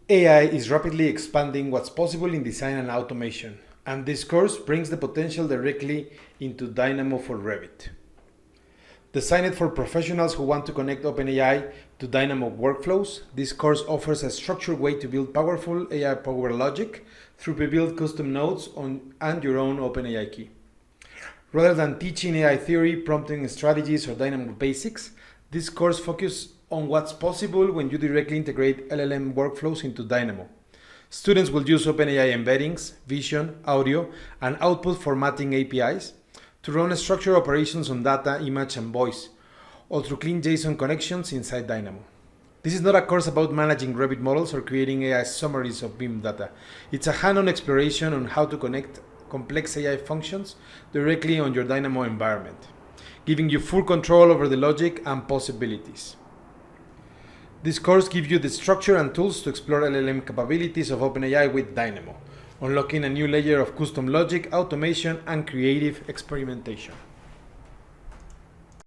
AI is rapidly expanding what's possible in design and automation, and this course brings the potential directly into Dynamo for Revit. Designed for professionals who want to connect OpenAI to Dynamo workflows, this course offers a structured way to build powerful AI-powered logic through pre-built custom nodes and your own OpenAI key. Rather than teaching AI theory, prompting strategies, or Dynamo basics, this course focuses on what's possible when you directly integrate LLM workflows into Dynamo. Students will use OpenAI embeddings, vision, audio, and output formatting APIs to run structured operations on data, image, and voice, or through clean JSON connections inside Dynamo. This is not a course about managing Revit models or creating AI summaries of BIM data. It's a hand-on exploration on how to connect complex AI functions directly on your Dynamo environment, giving you full control over the logic and possibilities. This course gives you the structure and tools to explore LLM capabilities of OpenAI with Dynamo, unlocking a new layer of custom logic, automation, and creative experimentation.